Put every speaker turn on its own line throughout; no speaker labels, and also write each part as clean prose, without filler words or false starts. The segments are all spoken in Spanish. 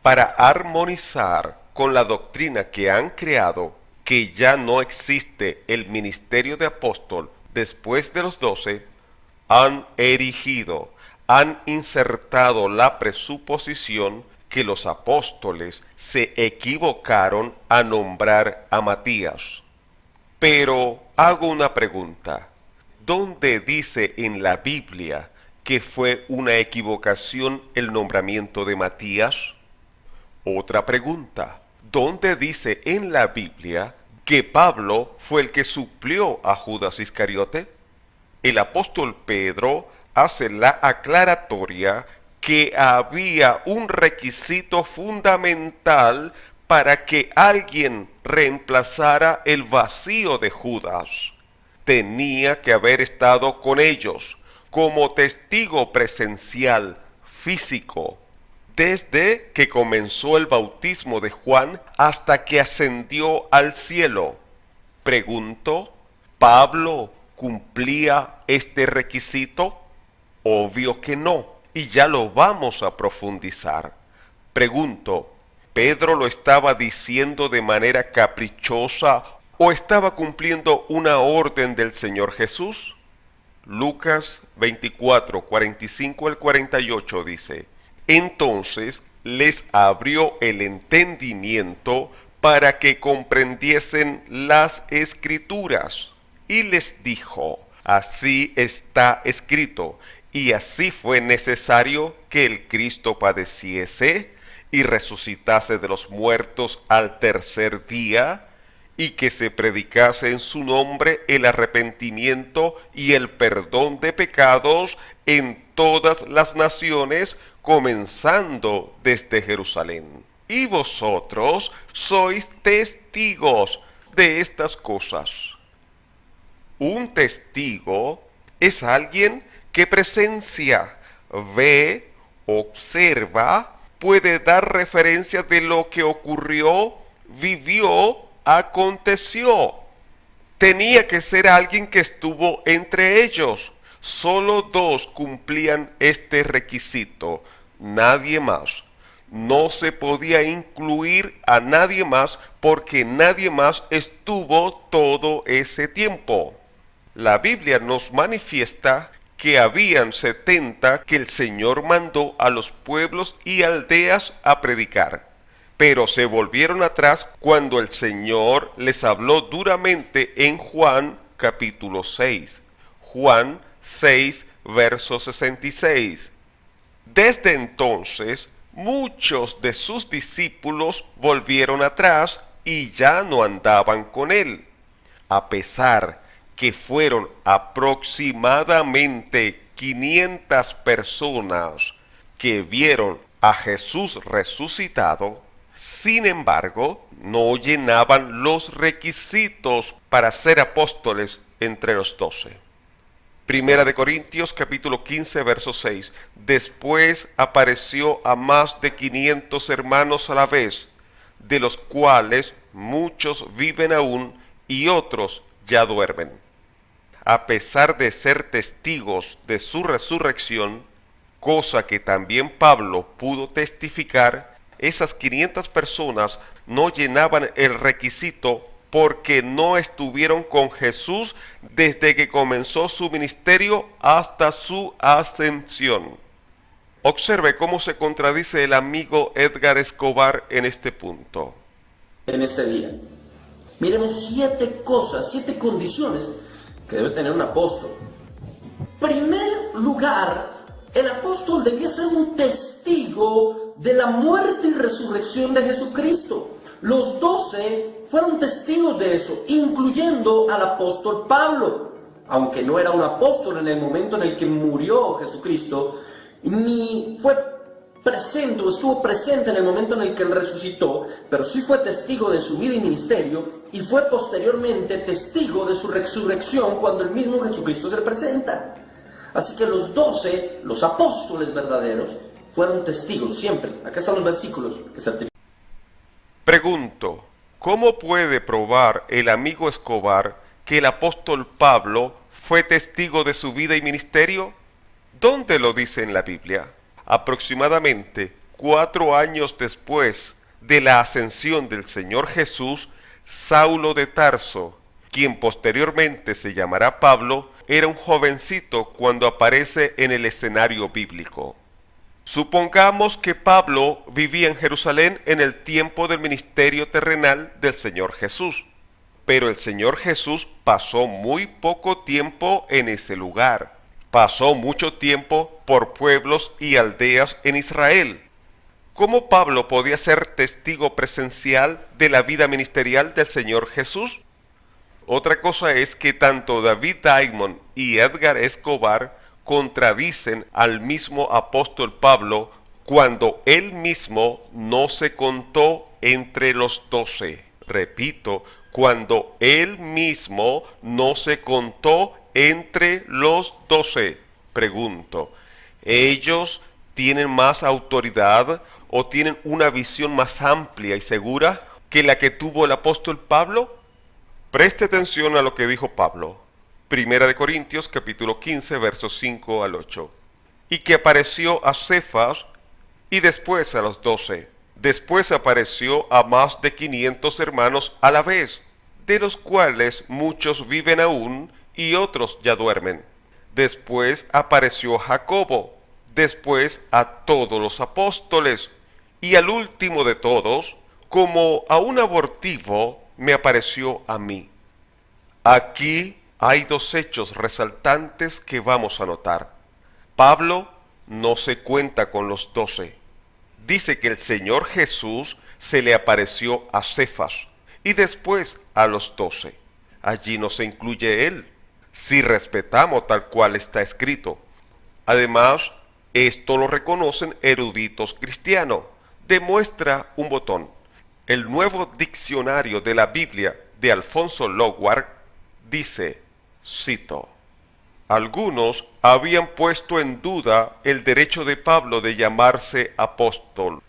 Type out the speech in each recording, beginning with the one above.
Para armonizar con la doctrina que han creado, que ya no existe el ministerio de apóstol después de los 12, han erigido, han insertado la presuposición que los apóstoles se equivocaron a nombrar a Matías. Pero hago una pregunta. ¿Dónde dice en la Biblia que fue una equivocación el nombramiento de Matías? Otra pregunta. ¿Dónde dice en la Biblia que Pablo fue el que suplió a Judas Iscariote? El apóstol Pedro hace la aclaratoria que había un requisito fundamental para que alguien reemplazara el vacío de Judas. Tenía que haber estado con ellos como testigo presencial, físico, desde que comenzó el bautismo de Juan hasta que ascendió al cielo. Pregunto, ¿Pablo cumplía este requisito? Obvio que no, y ya lo vamos a profundizar. Pregunto, ¿Pedro lo estaba diciendo de manera caprichosa o estaba cumpliendo una orden del Señor Jesús? Lucas 24, 45 al 48 dice: Entonces les abrió el entendimiento para que comprendiesen las Escrituras, y les dijo: Así está escrito, y así fue necesario que el Cristo padeciese y resucitase de los muertos al tercer día, y que se predicase en su nombre el arrepentimiento y el perdón de pecados en todas las naciones, comenzando desde Jerusalén. Y vosotros sois testigos de estas cosas. Un testigo es alguien que presencia, ve, observa, puede dar referencia de lo que ocurrió, vivió, aconteció. Tenía que ser alguien que estuvo entre ellos. Solo dos cumplían este requisito, nadie más. No se podía incluir a nadie más porque nadie más estuvo todo ese tiempo. La Biblia nos manifiesta que habían 70 que el Señor mandó a los pueblos y aldeas a predicar, pero se volvieron atrás cuando el Señor les habló duramente en Juan capítulo 6. Juan 6, verso 66. Desde entonces, muchos de sus discípulos volvieron atrás y ya no andaban con él. A pesar que fueron aproximadamente 500 personas que vieron a Jesús resucitado, sin embargo, no llenaban los requisitos para ser apóstoles entre los 12. Primera de Corintios capítulo 15 verso 6. Después apareció a más de 500 hermanos a la vez, de los cuales muchos viven aún y otros ya duermen. A pesar de ser testigos de su resurrección, cosa que también Pablo pudo testificar, esas 500 personas no llenaban el requisito porque no estuvieron con Jesús desde que comenzó su ministerio hasta su ascensión. Observe cómo se contradice el amigo Edgar Escobar en este punto.
En este día, miremos 7 cosas, 7 condiciones que debe tener un apóstol. Primer lugar, el apóstol debía ser un testigo de la muerte y resurrección de Jesucristo. Los 12 fueron testigos de eso, incluyendo al apóstol Pablo. Aunque no era un apóstol en el momento en el que murió Jesucristo, ni fue presente o estuvo presente en el momento en el que él resucitó, pero sí fue testigo de su vida y ministerio, y fue posteriormente testigo de su resurrección cuando el mismo Jesucristo se presenta. Así que los 12, los apóstoles verdaderos, fueron testigos siempre. Acá están los versículos que certifican.
Pregunto, ¿cómo puede probar el amigo Escobar que el apóstol Pablo fue testigo de su vida y ministerio? ¿Dónde lo dice en la Biblia? Aproximadamente 4 años después de la ascensión del Señor Jesús, Saulo de Tarso, quien posteriormente se llamará Pablo, era un jovencito cuando aparece en el escenario bíblico. Supongamos que Pablo vivía en Jerusalén en el tiempo del ministerio terrenal del Señor Jesús, pero el Señor Jesús pasó muy poco tiempo en ese lugar. Pasó mucho tiempo por pueblos y aldeas en Israel. ¿Cómo Pablo podía ser testigo presencial de la vida ministerial del Señor Jesús? Otra cosa es que tanto David Diamond y Edgar Escobar contradicen al mismo apóstol Pablo cuando él mismo no se contó entre los 12. Repito, cuando él mismo no se contó entre los 12. Pregunto, ¿ellos tienen más autoridad o tienen una visión más amplia y segura que la que tuvo el apóstol Pablo? Preste atención a lo que dijo Pablo. Primera de Corintios capítulo 15 versos 5 al 8. Y que apareció a Cefas y después a los 12. Después apareció a más de 500 hermanos a la vez, de los cuales muchos viven aún y otros ya duermen. Después apareció Jacobo, después a todos los apóstoles, y al último de todos, como a un abortivo, me apareció a mí. Aquí hay dos hechos resaltantes que vamos a notar. Pablo no se cuenta con los 12. Dice que el Señor Jesús se le apareció a Cefas y después a los 12. Allí no se incluye él, si respetamos tal cual está escrito. Además, esto lo reconocen eruditos cristianos. Demuestra un botón. El nuevo diccionario de la Biblia de Alfonso Loward dice, cito, algunos habían puesto en duda el derecho de Pablo de llamarse apóstol,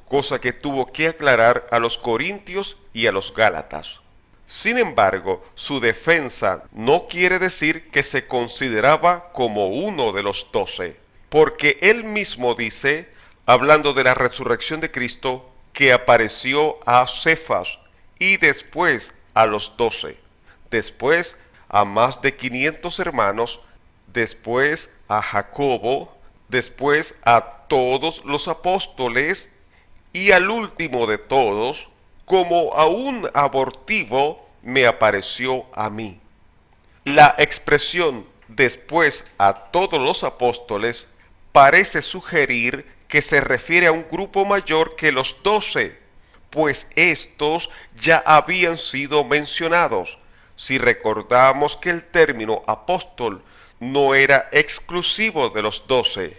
cosa que tuvo que aclarar a los corintios y a los gálatas. Sin embargo, su defensa no quiere decir que se consideraba como uno de los 12, porque él mismo dice, hablando de la resurrección de Cristo, que apareció a Cefas y después a los 12, después a más de 500 hermanos, después a Jacobo, después a todos los apóstoles y al último de todos, como a un abortivo, me apareció a mí. La expresión después a todos los apóstoles parece sugerir que se refiere a un grupo mayor que los 12, pues estos ya habían sido mencionados. Si recordamos que el término apóstol no era exclusivo de los 12,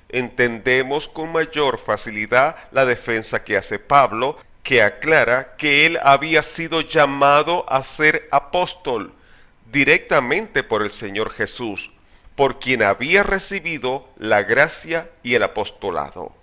entendemos con mayor facilidad la defensa que hace Pablo, que aclara que él había sido llamado a ser apóstol directamente por el Señor Jesús, por quien había recibido la gracia y el apostolado.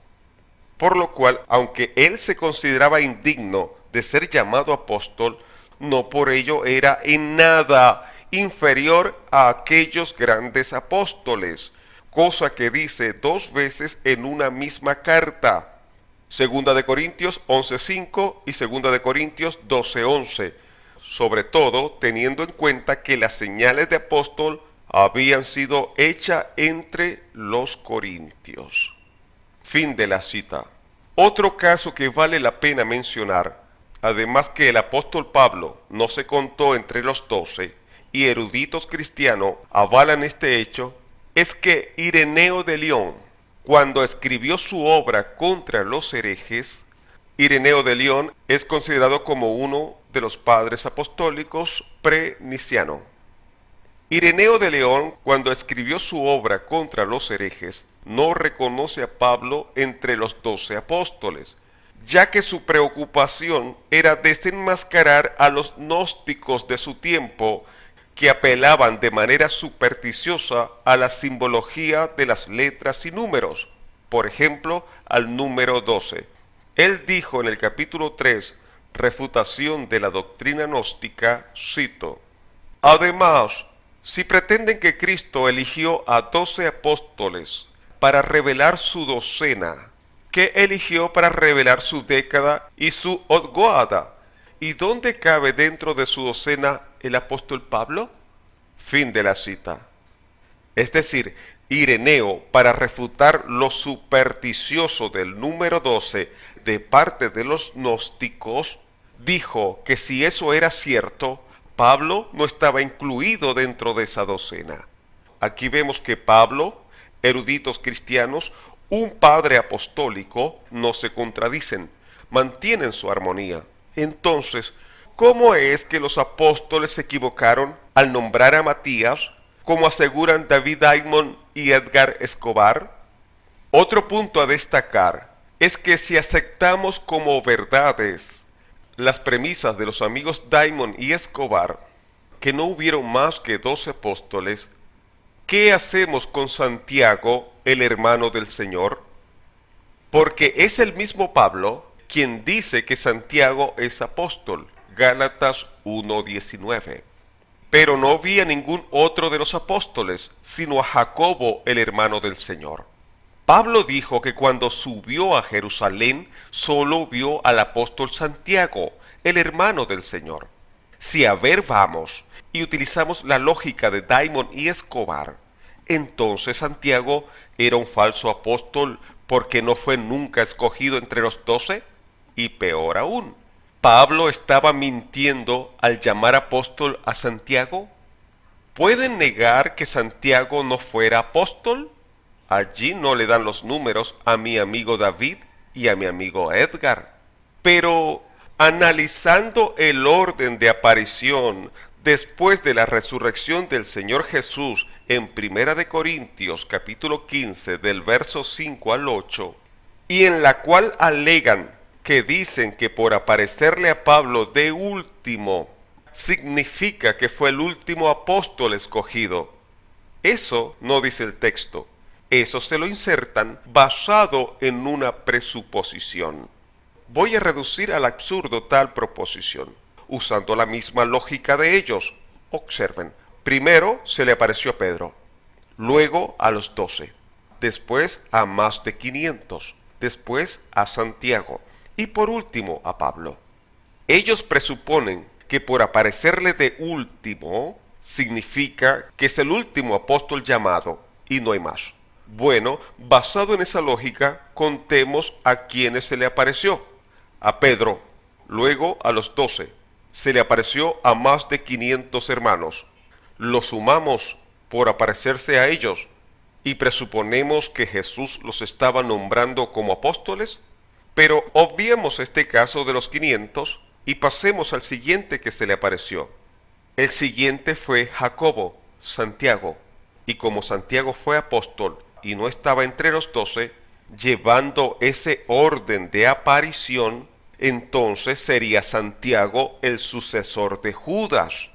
Por lo cual, aunque él se consideraba indigno de ser llamado apóstol, no por ello era en nada inferior a aquellos grandes apóstoles, cosa que dice 2 veces en una misma carta. Segunda de Corintios 11:5 y Segunda de Corintios 12:11, sobre todo teniendo en cuenta que las señales de apóstol habían sido hechas entre los corintios. Fin de la cita. Otro caso que vale la pena mencionar, además que el apóstol Pablo no se contó entre los 12 y eruditos cristianos avalan este hecho, es que Ireneo de León, cuando escribió su obra contra los herejes, Ireneo de León es considerado como uno de los padres apostólicos pre-niciano. Ireneo de León, cuando escribió su obra contra los herejes, no reconoce a Pablo entre los 12 apóstoles, ya que su preocupación era desenmascarar a los gnósticos de su tiempo que apelaban de manera supersticiosa a la simbología de las letras y números, por ejemplo, al número 12. Él dijo en el capítulo 3, refutación de la doctrina gnóstica, cito, además, si pretenden que Cristo eligió a 12 apóstoles para revelar su docena, que eligió para revelar su década y su odgoada. ¿Y dónde cabe dentro de su docena el apóstol Pablo? Fin de la cita. Es decir, Ireneo, para refutar lo supersticioso del número 12 de parte de los gnósticos, dijo que si eso era cierto, Pablo no estaba incluido dentro de esa docena. Aquí vemos que Pablo, eruditos cristianos, un padre apostólico, no se contradicen, mantienen su armonía. Entonces, ¿cómo es que los apóstoles se equivocaron al nombrar a Matías, como aseguran David Diamond y Edgar Escobar? Otro punto a destacar es que si aceptamos como verdades las premisas de los amigos Diamond y Escobar, que no hubieron más que 12 apóstoles, ¿qué hacemos con Santiago, el hermano del Señor? Porque es el mismo Pablo quien dice que Santiago es apóstol, Gálatas 1:19. Pero no vi a ningún otro de los apóstoles, sino a Jacobo, el hermano del Señor. Pablo dijo que cuando subió a Jerusalén, solo vio al apóstol Santiago, el hermano del Señor. Si a ver vamos y utilizamos la lógica de Diamond y Escobar, entonces Santiago era un falso apóstol porque no fue nunca escogido entre los 12, y peor aún, ¿Pablo estaba mintiendo al llamar apóstol a Santiago? ¿Pueden negar que Santiago no fuera apóstol? Allí no le dan los números a mi amigo David y a mi amigo Edgar. Pero analizando el orden de aparición después de la resurrección del Señor Jesús en 1 Corintios capítulo 15 del verso 5 al 8, y en la cual alegan que dicen que por aparecerle a Pablo de último significa que fue el último apóstol escogido. Eso no dice el texto. Eso se lo insertan basado en una presuposición. Voy a reducir al absurdo tal proposición, usando la misma lógica de ellos. Observen, primero se le apareció a Pedro, luego a los 12, después a más de 500, después a Santiago y por último a Pablo. Ellos presuponen que por aparecerle de último significa que es el último apóstol llamado y no hay más. Bueno, basado en esa lógica, contemos a quienes se le apareció. A Pedro, luego a los 12. Se le apareció a más de 500 hermanos. Lo sumamos por aparecerse a ellos y presuponemos que Jesús los estaba nombrando como apóstoles. Pero obviemos este caso de los 500 y pasemos al siguiente que se le apareció. El siguiente fue Jacobo, Santiago, y como Santiago fue apóstol y no estaba entre los 12, llevando ese orden de aparición, entonces sería Santiago el sucesor de Judas.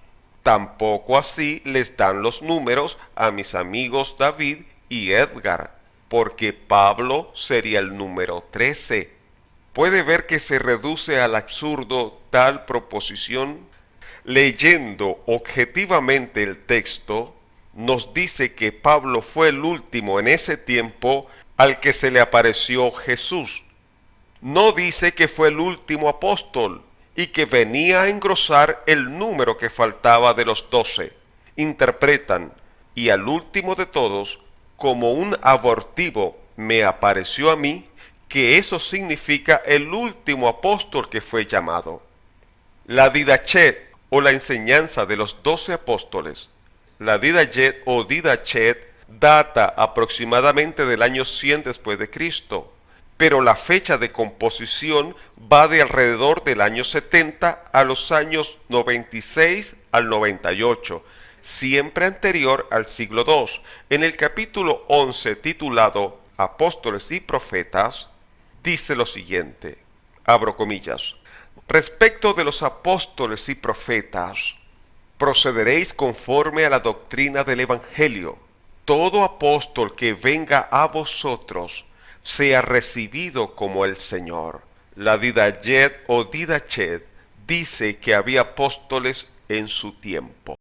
Tampoco así les dan los números a mis amigos David y Edgar, porque Pablo sería el número 13. ¿Puede ver que se reduce al absurdo tal proposición? Leyendo objetivamente el texto, nos dice que Pablo fue el último en ese tiempo al que se le apareció Jesús. No dice que fue el último apóstol y que venía a engrosar el número que faltaba de los 12. Interpretan, y al último de todos, como un abortivo me apareció a mí, que eso significa el último apóstol que fue llamado. La Didachet o la enseñanza de los 12 apóstoles, la Didajet o Didachet, data aproximadamente del año 100 después de Cristo, pero la fecha de composición va de alrededor del año 70 a los años 96 al 98, siempre anterior al siglo II. En el capítulo 11 titulado Apóstoles y Profetas, dice lo siguiente, abro comillas, respecto de los apóstoles y profetas, procederéis conforme a la doctrina del Evangelio. Todo apóstol que venga a vosotros sea recibido como el Señor. La Didajet o Didachet dice que había apóstoles en su tiempo.